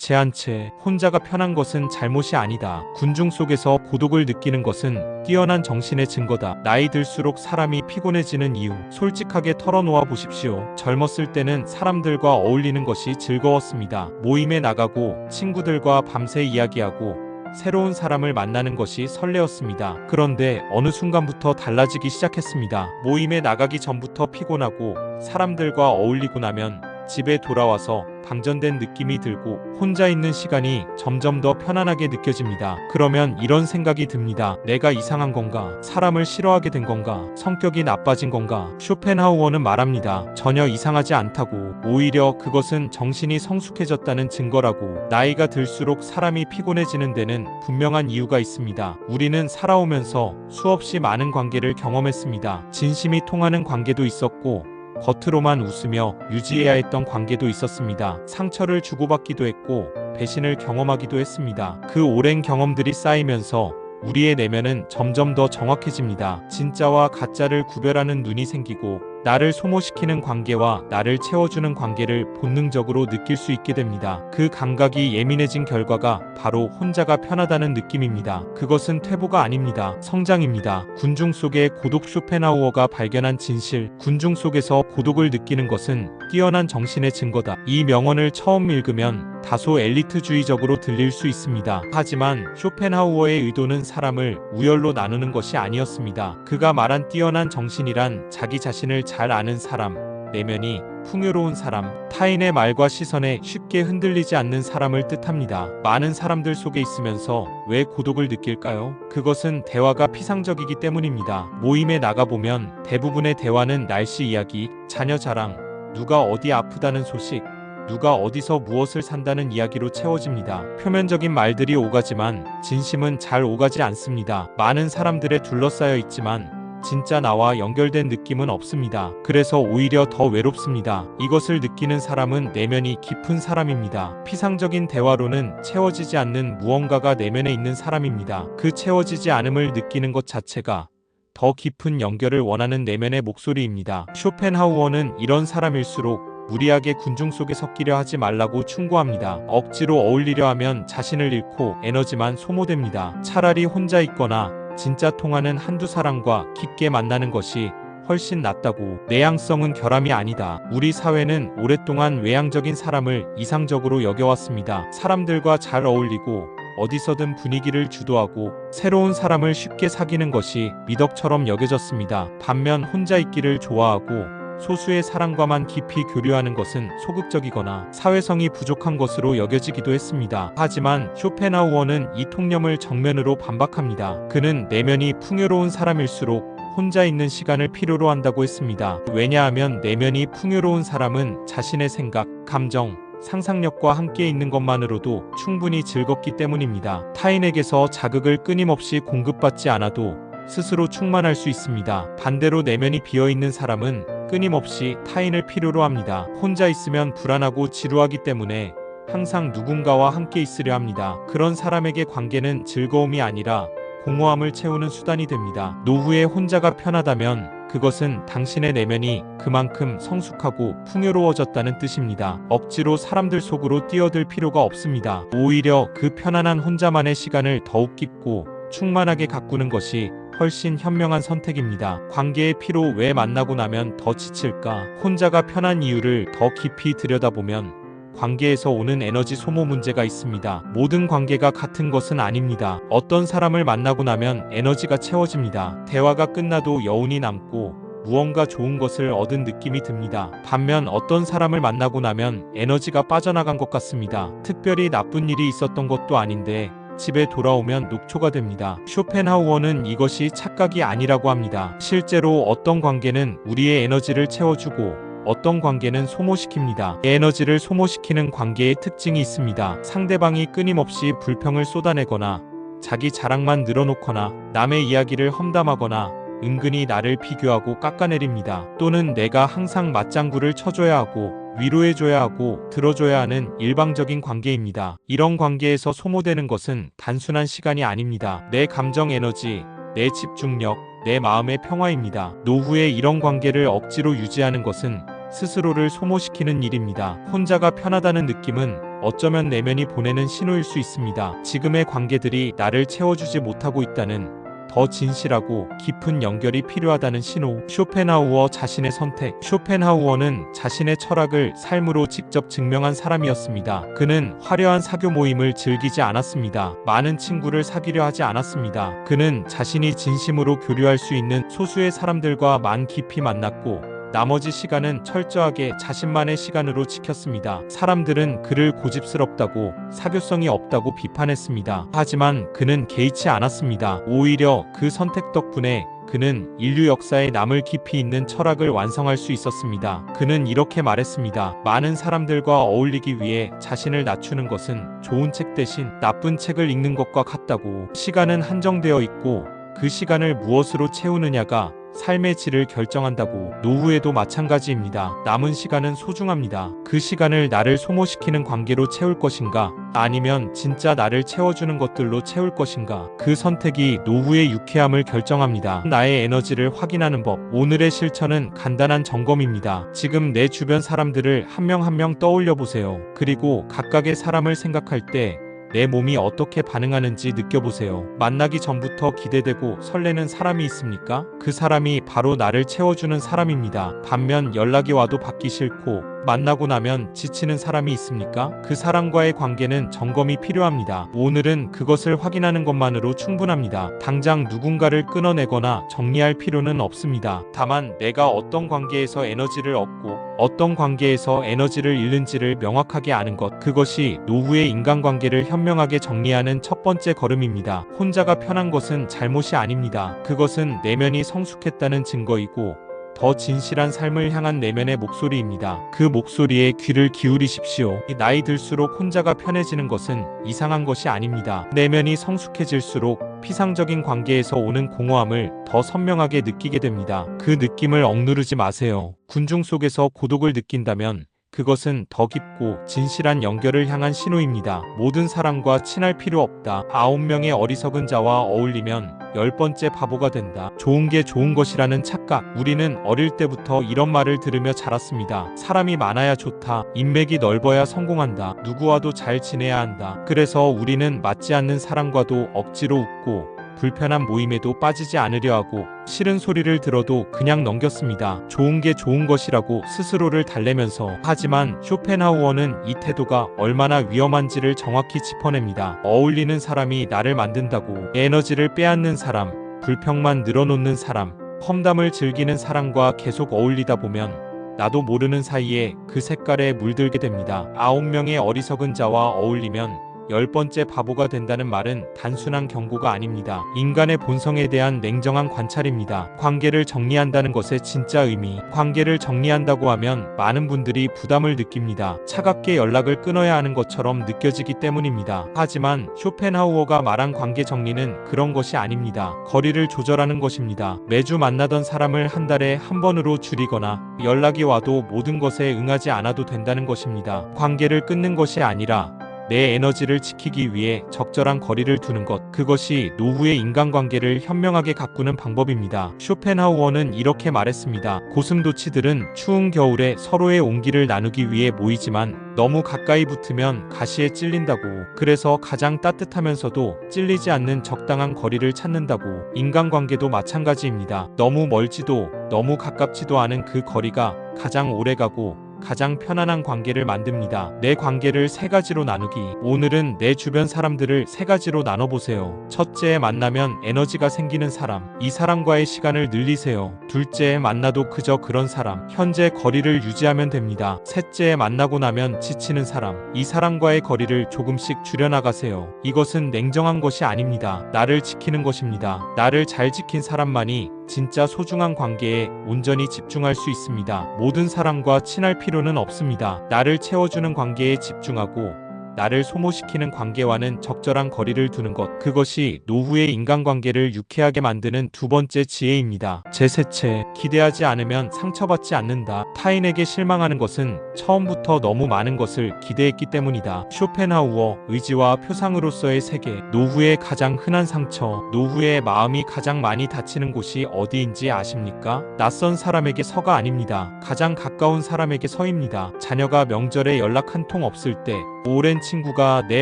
제한 채 혼자가 편한 것은 잘못이 아니다. 군중 속에서 고독을 느끼는 것은 뛰어난 정신의 증거다. 나이 들수록 사람이 피곤해지는 이유 솔직하게 털어놓아 보십시오. 젊었을 때는 사람들과 어울리는 것이 즐거웠습니다. 모임에 나가고 친구들과 밤새 이야기하고 새로운 사람을 만나는 것이 설레었습니다. 그런데 어느 순간부터 달라지기 시작했습니다. 모임에 나가기 전부터 피곤하고 사람들과 어울리고 나면 집에 돌아와서 방전된 느낌이 들고 혼자 있는 시간이 점점 더 편안하게 느껴집니다. 그러면 이런 생각이 듭니다. 내가 이상한 건가? 사람을 싫어하게 된 건가? 성격이 나빠진 건가? 쇼펜하우어는 말합니다. 전혀 이상하지 않다고. 오히려 그것은 정신이 성숙해졌다는 증거라고. 나이가 들수록 사람이 피곤해지는 데는 분명한 이유가 있습니다. 우리는 살아오면서 수없이 많은 관계를 경험했습니다. 진심이 통하는 관계도 있었고 겉으로만 웃으며 유지해야 했던 관계도 있었습니다. 상처를 주고받기도 했고 배신을 경험하기도 했습니다. 그 오랜 경험들이 쌓이면서 우리의 내면은 점점 더 정확해집니다. 진짜와 가짜를 구별하는 눈이 생기고 나를 소모시키는 관계와 나를 채워주는 관계를 본능적으로 느낄 수 있게 됩니다. 그 감각이 예민해진 결과가 바로 혼자가 편하다는 느낌입니다. 그것은 퇴보가 아닙니다. 성장입니다. 군중 속의 고독 쇼펜하우어가 발견한 진실. 군중 속에서 고독을 느끼는 것은 뛰어난 정신의 증거다. 이 명언을 처음 읽으면 다소 엘리트주의적으로 들릴 수 있습니다. 하지만 쇼펜하우어의 의도는 사람을 우열로 나누는 것이 아니었습니다. 그가 말한 뛰어난 정신이란 자기 자신을 잘 아는 사람, 내면이 풍요로운 사람, 타인의 말과 시선에 쉽게 흔들리지 않는 사람을 뜻합니다. 많은 사람들 속에 있으면서 왜 고독을 느낄까요? 그것은 대화가 피상적이기 때문입니다. 모임에 나가보면 대부분의 대화는 날씨 이야기, 자녀 자랑, 누가 어디 아프다는 소식, 누가 어디서 무엇을 산다는 이야기로 채워집니다. 표면적인 말들이 오가지만 진심은 잘 오가지 않습니다. 많은 사람들에 둘러싸여 있지만 진짜 나와 연결된 느낌은 없습니다. 그래서 오히려 더 외롭습니다. 이것을 느끼는 사람은 내면이 깊은 사람입니다. 피상적인 대화로는 채워지지 않는 무언가가 내면에 있는 사람입니다. 그 채워지지 않음을 느끼는 것 자체가 더 깊은 연결을 원하는 내면의 목소리입니다. 쇼펜하우어는 이런 사람일수록 무리하게 군중 속에 섞이려 하지 말라고 충고합니다. 억지로 어울리려 하면 자신을 잃고 에너지만 소모됩니다. 차라리 혼자 있거나 진짜 통하는 한두 사람과 깊게 만나는 것이 훨씬 낫다고. 내향성은 결함이 아니다. 우리 사회는 오랫동안 외향적인 사람을 이상적으로 여겨왔습니다. 사람들과 잘 어울리고 어디서든 분위기를 주도하고 새로운 사람을 쉽게 사귀는 것이 미덕처럼 여겨졌습니다. 반면 혼자 있기를 좋아하고 소수의 사람과만 깊이 교류하는 것은 소극적이거나 사회성이 부족한 것으로 여겨지기도 했습니다. 하지만 쇼펜하우어는 이 통념을 정면으로 반박합니다. 그는 내면이 풍요로운 사람일수록 혼자 있는 시간을 필요로 한다고 했습니다. 왜냐하면 내면이 풍요로운 사람은 자신의 생각, 감정, 상상력과 함께 있는 것만으로도 충분히 즐겁기 때문입니다. 타인에게서 자극을 끊임없이 공급받지 않아도 스스로 충만할 수 있습니다. 반대로 내면이 비어있는 사람은 끊임없이 타인을 필요로 합니다. 혼자 있으면 불안하고 지루하기 때문에 항상 누군가와 함께 있으려 합니다. 그런 사람에게 관계는 즐거움이 아니라 공허함을 채우는 수단이 됩니다. 노후에 혼자가 편하다면 그것은 당신의 내면이 그만큼 성숙하고 풍요로워졌다는 뜻입니다. 억지로 사람들 속으로 뛰어들 필요가 없습니다. 오히려 그 편안한 혼자만의 시간을 더욱 깊고 충만하게 가꾸는 것이 훨씬 현명한 선택입니다. 관계의 피로 왜 만나고 나면 더 지칠까? 혼자가 편한 이유를 더 깊이 들여다보면 관계에서 오는 에너지 소모 문제가 있습니다. 모든 관계가 같은 것은 아닙니다. 어떤 사람을 만나고 나면 에너지가 채워집니다. 대화가 끝나도 여운이 남고 무언가 좋은 것을 얻은 느낌이 듭니다. 반면 어떤 사람을 만나고 나면 에너지가 빠져나간 것 같습니다. 특별히 나쁜 일이 있었던 것도 아닌데 집에 돌아오면 녹초가 됩니다. 쇼펜하우어는 이것이 착각이 아니라고 합니다. 실제로 어떤 관계는 우리의 에너지를 채워주고 어떤 관계는 소모시킵니다. 에너지를 소모시키는 관계의 특징이 있습니다. 상대방이 끊임없이 불평을 쏟아내거나 자기 자랑만 늘어놓거나 남의 이야기를 험담하거나 은근히 나를 비교하고 깎아내립니다. 또는 내가 항상 맞장구를 쳐줘야 하고 위로해줘야 하고 들어줘야 하는 일방적인 관계입니다. 이런 관계에서 소모되는 것은 단순한 시간이 아닙니다. 내 감정 에너지, 내 집중력, 내 마음의 평화입니다. 노후에 이런 관계를 억지로 유지하는 것은 스스로를 소모시키는 일입니다. 혼자가 편하다는 느낌은 어쩌면 내면이 보내는 신호일 수 있습니다. 지금의 관계들이 나를 채워주지 못하고 있다는, 더 진실하고 깊은 연결이 필요하다는 신호. 쇼펜하우어 자신의 선택. 쇼펜하우어는 자신의 철학을 삶으로 직접 증명한 사람이었습니다. 그는 화려한 사교 모임을 즐기지 않았습니다. 많은 친구를 사귀려 하지 않았습니다. 그는 자신이 진심으로 교류할 수 있는 소수의 사람들과 만 깊이 만났고, 나머지 시간은 철저하게 자신만의 시간으로 지켰습니다. 사람들은 그를 고집스럽다고, 사교성이 없다고 비판했습니다. 하지만 그는 개의치 않았습니다. 오히려 그 선택 덕분에 그는 인류 역사에 남을 깊이 있는 철학을 완성할 수 있었습니다. 그는 이렇게 말했습니다. 많은 사람들과 어울리기 위해 자신을 낮추는 것은 좋은 책 대신 나쁜 책을 읽는 것과 같다고. 시간은 한정되어 있고, 그 시간을 무엇으로 채우느냐가 삶의 질을 결정한다고. 노후에도 마찬가지입니다. 남은 시간은 소중합니다. 그 시간을 나를 소모시키는 관계로 채울 것인가, 아니면 진짜 나를 채워주는 것들로 채울 것인가. 그 선택이 노후의 유쾌함을 결정합니다. 나의 에너지를 확인하는 법. 오늘의 실천은 간단한 점검입니다. 지금 내 주변 사람들을 한 명 한 명 떠올려 보세요. 그리고 각각의 사람을 생각할 때 내 몸이 어떻게 반응하는지 느껴보세요. 만나기 전부터 기대되고 설레는 사람이 있습니까? 그 사람이 바로 나를 채워주는 사람입니다. 반면 연락이 와도 받기 싫고 만나고 나면 지치는 사람이 있습니까? 그 사람과의 관계는 점검이 필요합니다. 오늘은 그것을 확인하는 것만으로 충분합니다. 당장 누군가를 끊어내거나 정리할 필요는 없습니다. 다만 내가 어떤 관계에서 에너지를 얻고 어떤 관계에서 에너지를 잃는지를 명확하게 아는 것, 그것이 노후의 인간관계를 현명하게 정리하는 첫 번째 걸음입니다. 혼자가 편한 것은 잘못이 아닙니다. 그것은 내면이 성숙했다는 증거이고, 더 진실한 삶을 향한 내면의 목소리입니다. 그 목소리에 귀를 기울이십시오. 나이 들수록 혼자가 편해지는 것은 이상한 것이 아닙니다. 내면이 성숙해질수록 피상적인 관계에서 오는 공허함을 더 선명하게 느끼게 됩니다. 그 느낌을 억누르지 마세요. 군중 속에서 고독을 느낀다면 그것은 더 깊고 진실한 연결을 향한 신호입니다. 모든 사람과 친할 필요 없다. 9명의 어리석은 자와 어울리면 10번째 바보가 된다. 좋은 게 좋은 것이라는 착각. 우리는 어릴 때부터 이런 말을 들으며 자랐습니다. 사람이 많아야 좋다. 인맥이 넓어야 성공한다. 누구와도 잘 지내야 한다. 그래서 우리는 맞지 않는 사람과도 억지로 웃고 불편한 모임에도 빠지지 않으려 하고 싫은 소리를 들어도 그냥 넘겼습니다. 좋은 게 좋은 것이라고 스스로를 달래면서. 하지만 쇼펜하우어는 이 태도가 얼마나 위험한지를 정확히 짚어냅니다. 어울리는 사람이 나를 만든다고. 에너지를 빼앗는 사람, 불평만 늘어놓는 사람, 험담을 즐기는 사람과 계속 어울리다 보면 나도 모르는 사이에 그 색깔에 물들게 됩니다. 9명의 어리석은 자와 어울리면 10번째 바보가 된다는 말은 단순한 경고가 아닙니다. 인간의 본성에 대한 냉정한 관찰입니다. 관계를 정리한다는 것의 진짜 의미. 관계를 정리한다고 하면 많은 분들이 부담을 느낍니다. 차갑게 연락을 끊어야 하는 것처럼 느껴지기 때문입니다. 하지만 쇼펜하우어가 말한 관계 정리는 그런 것이 아닙니다. 거리를 조절하는 것입니다. 매주 만나던 사람을 한 달에 한 번으로 줄이거나 연락이 와도 모든 것에 응하지 않아도 된다는 것입니다. 관계를 끊는 것이 아니라 내 에너지를 지키기 위해 적절한 거리를 두는 것, 그것이 노후의 인간관계를 현명하게 가꾸는 방법입니다. 쇼펜하우어는 이렇게 말했습니다. 고슴도치들은 추운 겨울에 서로의 온기를 나누기 위해 모이지만 너무 가까이 붙으면 가시에 찔린다고. 그래서 가장 따뜻하면서도 찔리지 않는 적당한 거리를 찾는다고. 인간관계도 마찬가지입니다. 너무 멀지도 너무 가깝지도 않은 그 거리가 가장 오래가고 가장 편안한 관계를 만듭니다. 내 관계를 3가지로 나누기. 오늘은 내 주변 사람들을 3가지로 나눠보세요. 첫째에 만나면 에너지가 생기는 사람. 이 사람과의 시간을 늘리세요. 둘째에 만나도 그저 그런 사람. 현재 거리를 유지하면 됩니다. 셋째에 만나고 나면 지치는 사람. 이 사람과의 거리를 조금씩 줄여나가세요. 이것은 냉정한 것이 아닙니다. 나를 지키는 것입니다. 나를 잘 지킨 사람만이 진짜 소중한 관계에 온전히 집중할 수 있습니다. 모든 사람과 친할 필요는 없습니다. 나를 채워주는 관계에 집중하고 나를 소모시키는 관계와는 적절한 거리를 두는 것, 그것이 노후의 인간관계를 유쾌하게 만드는 두 번째 지혜입니다. 제세체. 기대하지 않으면 상처받지 않는다. 타인에게 실망하는 것은 처음부터 너무 많은 것을 기대했기 때문이다. 쇼펜하우어. 의지와 표상으로서의 세계. 노후의 가장 흔한 상처. 노후의 마음이 가장 많이 다치는 곳이 어디인지 아십니까? 낯선 사람에게 서가 아닙니다. 가장 가까운 사람에게 서입니다. 자녀가 명절에 연락 한 통 없을 때, 오랜 친구가 내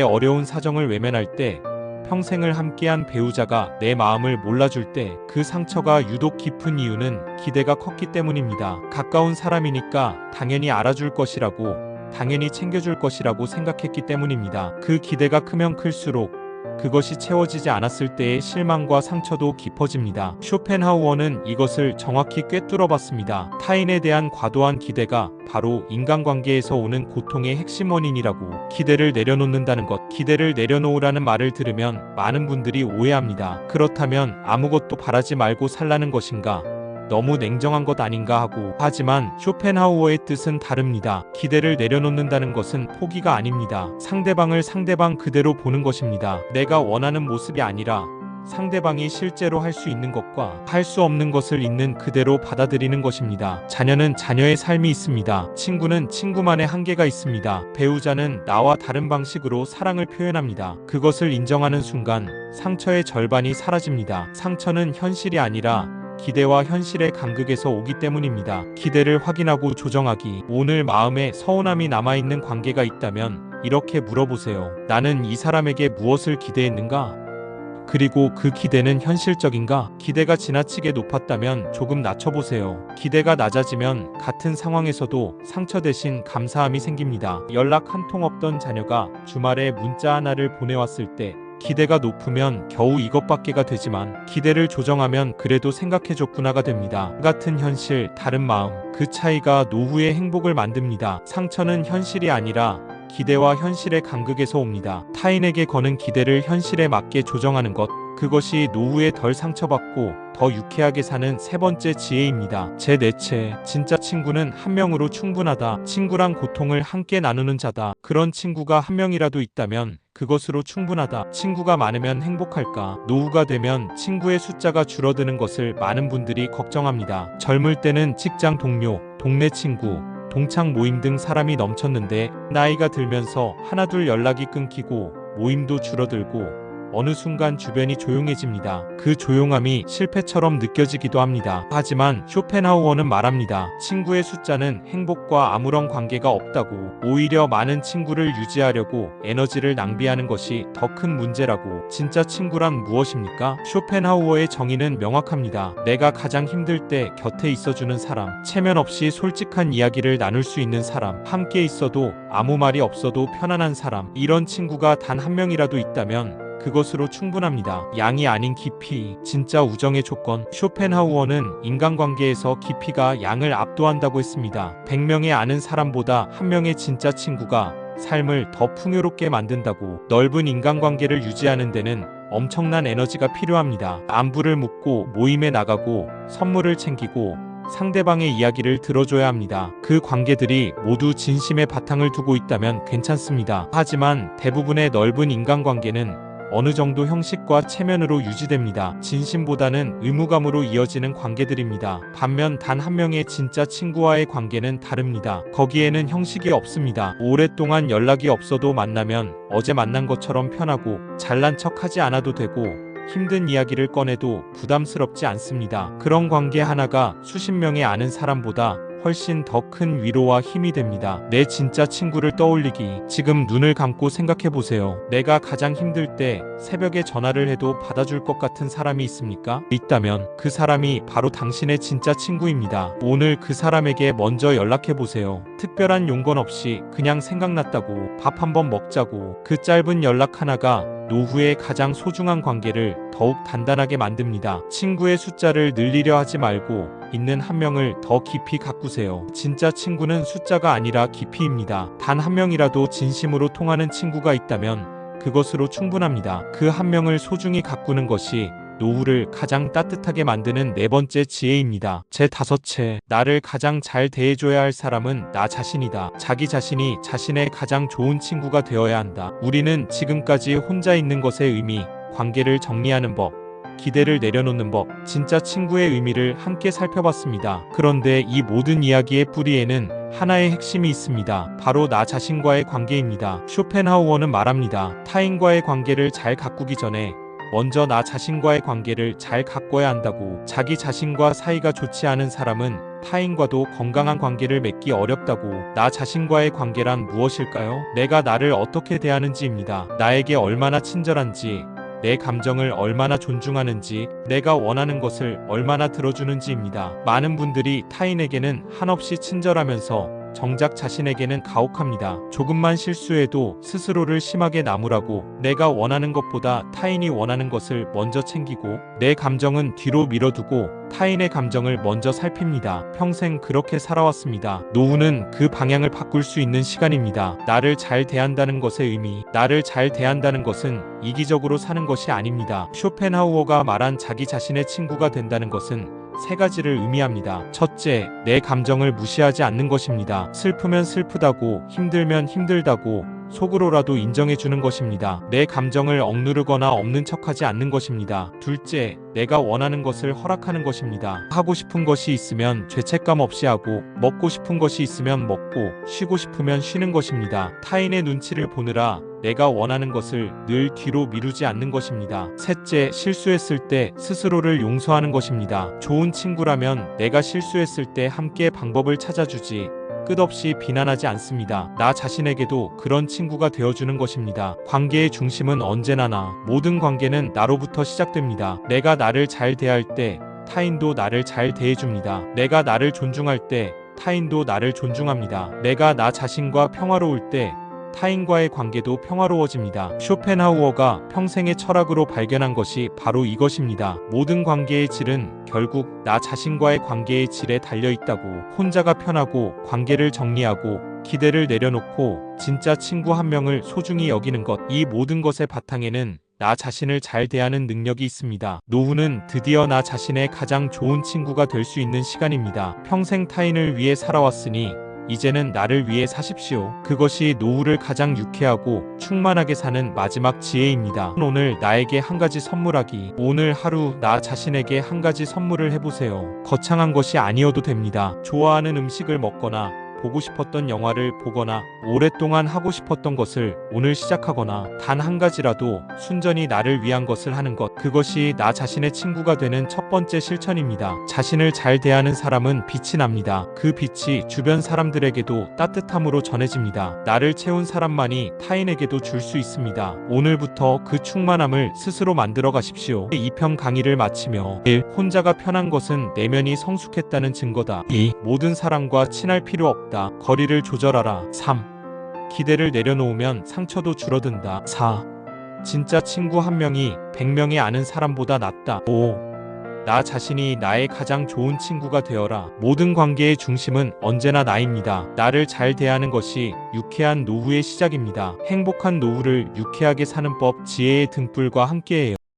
어려운 사정을 외면할 때, 평생을 함께한 배우자가 내 마음을 몰라줄 때 그 상처가 유독 깊은 이유는 기대가 컸기 때문입니다. 가까운 사람이니까 당연히 알아줄 것이라고, 당연히 챙겨줄 것이라고 생각했기 때문입니다. 그 기대가 크면 클수록 그것이 채워지지 않았을 때의 실망과 상처도 깊어집니다. 쇼펜하우어는 이것을 정확히 꿰뚫어 봤습니다. 타인에 대한 과도한 기대가 바로 인간관계에서 오는 고통의 핵심 원인이라고. 기대를 내려놓는다는 것, 기대를 내려놓으라는 말을 들으면 많은 분들이 오해합니다. 그렇다면 아무것도 바라지 말고 살라는 것인가? 너무 냉정한 것 아닌가 하고. 하지만 쇼펜하우어의 뜻은 다릅니다. 기대를 내려놓는다는 것은 포기가 아닙니다. 상대방을 상대방 그대로 보는 것입니다. 내가 원하는 모습이 아니라 상대방이 실제로 할 수 있는 것과 할 수 없는 것을 있는 그대로 받아들이는 것입니다. 자녀는 자녀의 삶이 있습니다. 친구는 친구만의 한계가 있습니다. 배우자는 나와 다른 방식으로 사랑을 표현합니다. 그것을 인정하는 순간 상처의 절반이 사라집니다. 상처는 현실이 아니라 기대와 현실의 간극에서 오기 때문입니다. 기대를 확인하고 조정하기. 오늘 마음에 서운함이 남아있는 관계가 있다면 이렇게 물어보세요. 나는 이 사람에게 무엇을 기대했는가? 그리고 그 기대는 현실적인가? 기대가 지나치게 높았다면 조금 낮춰보세요. 기대가 낮아지면 같은 상황에서도 상처 대신 감사함이 생깁니다. 연락 한 통 없던 자녀가 주말에 문자 하나를 보내왔을 때 기대가 높으면 겨우 이것밖에가 되지만 기대를 조정하면 그래도 생각해줬구나가 됩니다. 같은 현실, 다른 마음. 그 차이가 노후의 행복을 만듭니다. 상처는 현실이 아니라 기대와 현실의 간극에서 옵니다. 타인에게 거는 기대를 현실에 맞게 조정하는 것. 그것이 노후에 덜 상처받고 더 유쾌하게 사는 세 번째 지혜입니다. 제 넷째, 진짜 친구는 한 명으로 충분하다. 친구랑 고통을 함께 나누는 자다. 그런 친구가 한 명이라도 있다면 그것으로 충분하다. 친구가 많으면 행복할까? 노후가 되면 친구의 숫자가 줄어드는 것을 많은 분들이 걱정합니다. 젊을 때는 직장 동료, 동네 친구, 동창 모임 등 사람이 넘쳤는데 나이가 들면서 하나둘 연락이 끊기고 모임도 줄어들고 어느 순간 주변이 조용해집니다. 그 조용함이 실패처럼 느껴지기도 합니다. 하지만 쇼펜하우어는 말합니다. 친구의 숫자는 행복과 아무런 관계가 없다고. 오히려 많은 친구를 유지하려고 에너지를 낭비하는 것이 더 큰 문제라고. 진짜 친구란 무엇입니까? 쇼펜하우어의 정의는 명확합니다. 내가 가장 힘들 때 곁에 있어주는 사람, 체면 없이 솔직한 이야기를 나눌 수 있는 사람, 함께 있어도 아무 말이 없어도 편안한 사람. 이런 친구가 단 한 명이라도 있다면 그것으로 충분합니다. 양이 아닌 깊이. 진짜 우정의 조건. 쇼펜하우어는 인간관계에서 깊이가 양을 압도한다고 했습니다. 100명의 아는 사람보다 한 명의 진짜 친구가 삶을 더 풍요롭게 만든다고. 넓은 인간관계를 유지하는 데는 엄청난 에너지가 필요합니다. 안부를 묻고 모임에 나가고 선물을 챙기고 상대방의 이야기를 들어줘야 합니다. 그 관계들이 모두 진심의 바탕을 두고 있다면 괜찮습니다. 하지만 대부분의 넓은 인간관계는 어느 정도 형식과 체면으로 유지됩니다. 진심보다는 의무감으로 이어지는 관계들입니다. 반면 단 한 명의 진짜 친구와의 관계는 다릅니다. 거기에는 형식이 없습니다. 오랫동안 연락이 없어도 만나면 어제 만난 것처럼 편하고 잘난 척하지 않아도 되고 힘든 이야기를 꺼내도 부담스럽지 않습니다. 그런 관계 하나가 수십 명의 아는 사람보다 훨씬 더 큰 위로와 힘이 됩니다. 내 진짜 친구를 떠올리기. 지금 눈을 감고 생각해보세요. 내가 가장 힘들 때 새벽에 전화를 해도 받아줄 것 같은 사람이 있습니까? 있다면 그 사람이 바로 당신의 진짜 친구입니다. 오늘 그 사람에게 먼저 연락해보세요. 특별한 용건 없이 그냥 생각났다고, 밥 한번 먹자고. 그 짧은 연락 하나가 노후의 가장 소중한 관계를 더욱 단단하게 만듭니다. 친구의 숫자를 늘리려 하지 말고 있는 한 명을 더 깊이 가꾸세요. 진짜 친구는 숫자가 아니라 깊이입니다. 단 한 명이라도 진심으로 통하는 친구가 있다면 그것으로 충분합니다. 그 한 명을 소중히 가꾸는 것이 노후를 가장 따뜻하게 만드는 네 번째 지혜입니다. 제 다섯째, 나를 가장 잘 대해줘야 할 사람은 나 자신이다. 자기 자신이 자신의 가장 좋은 친구가 되어야 한다. 우리는 지금까지 혼자 있는 것의 의미, 관계를 정리하는 법, 기대를 내려놓는 법, 진짜 친구의 의미를 함께 살펴봤습니다. 그런데 이 모든 이야기의 뿌리에는 하나의 핵심이 있습니다. 바로 나 자신과의 관계입니다. 쇼펜하우어는 말합니다. 타인과의 관계를 잘 가꾸기 전에 먼저 나 자신과의 관계를 잘 가꿔야 한다고. 자기 자신과 사이가 좋지 않은 사람은 타인과도 건강한 관계를 맺기 어렵다고. 나 자신과의 관계란 무엇일까요? 내가 나를 어떻게 대하는지입니다. 나에게 얼마나 친절한지, 내 감정을 얼마나 존중하는지, 내가 원하는 것을 얼마나 들어주는지입니다. 많은 분들이 타인에게는 한없이 친절하면서 정작 자신에게는 가혹합니다. 조금만 실수해도 스스로를 심하게 나무라고. 내가 원하는 것보다 타인이 원하는 것을 먼저 챙기고, 내 감정은 뒤로 밀어두고 타인의 감정을 먼저 살핍니다. 평생 그렇게 살아왔습니다. 노후는 그 방향을 바꿀 수 있는 시간입니다. 나를 잘 대한다는 것의 의미, 나를 잘 대한다는 것은 이기적으로 사는 것이 아닙니다. 쇼펜하우어가 말한 자기 자신의 친구가 된다는 것은 세 가지를 의미합니다. 첫째, 내 감정을 무시하지 않는 것입니다. 슬프면 슬프다고, 힘들면 힘들다고 속으로라도 인정해주는 것입니다. 내 감정을 억누르거나 없는 척하지 않는 것입니다. 둘째, 내가 원하는 것을 허락하는 것입니다. 하고 싶은 것이 있으면 죄책감 없이 하고, 먹고 싶은 것이 있으면 먹고, 쉬고 싶으면 쉬는 것입니다. 타인의 눈치를 보느라 내가 원하는 것을 늘 뒤로 미루지 않는 것입니다. 셋째, 실수했을 때 스스로를 용서하는 것입니다. 좋은 친구라면 내가 실수했을 때 함께 방법을 찾아주지, 끝없이 비난하지 않습니다. 나 자신에게도 그런 친구가 되어주는 것입니다. 관계의 중심은 언제나 나. 모든 관계는 나로부터 시작됩니다. 내가 나를 잘 대할 때 타인도 나를 잘 대해줍니다. 내가 나를 존중할 때 타인도 나를 존중합니다. 내가 나 자신과 평화로울 때 타인과의 관계도 평화로워집니다. 쇼펜하우어가 평생의 철학으로 발견한 것이 바로 이것입니다. 모든 관계의 질은 결국 나 자신과의 관계의 질에 달려있다고. 혼자가 편하고 관계를 정리하고 기대를 내려놓고 진짜 친구 한 명을 소중히 여기는 것, 이 모든 것의 바탕에는 나 자신을 잘 대하는 능력이 있습니다. 노후는 드디어 나 자신의 가장 좋은 친구가 될 수 있는 시간입니다. 평생 타인을 위해 살아왔으니 이제는 나를 위해 사십시오. 그것이 노후를 가장 유쾌하고 충만하게 사는 마지막 지혜입니다. 오늘 나에게 한 가지 선물하기. 오늘 하루 나 자신에게 한 가지 선물을 해보세요. 거창한 것이 아니어도 됩니다. 좋아하는 음식을 먹거나, 보고 싶었던 영화를 보거나, 오랫동안 하고 싶었던 것을 오늘 시작하거나, 단 한 가지라도 순전히 나를 위한 것을 하는 것, 그것이 나 자신의 친구가 되는 첫 번째 실천입니다. 자신을 잘 대하는 사람은 빛이 납니다. 그 빛이 주변 사람들에게도 따뜻함으로 전해집니다. 나를 채운 사람만이 타인에게도 줄 수 있습니다. 오늘부터 그 충만함을 스스로 만들어 가십시오. 2편 강의를 마치며 1. 혼자가 편한 것은 내면이 성숙했다는 증거다. 2. 모든 사람과 친할 필요 없다. 거리를 조절하라. 3. 기대를 내려놓으면 상처도 줄어든다. 4. 진짜 친구 한 명이 100명이 아는 사람보다 낫다. 5. 나 자신이 나의 가장 좋은 친구가 되어라. 모든 관계의 중심은 언제나 나입니다. 나를 잘 대하는 것이 유쾌한 노후의 시작입니다. 행복한 노후를 유쾌하게 사는 법, 지혜의 등불과 함께해요.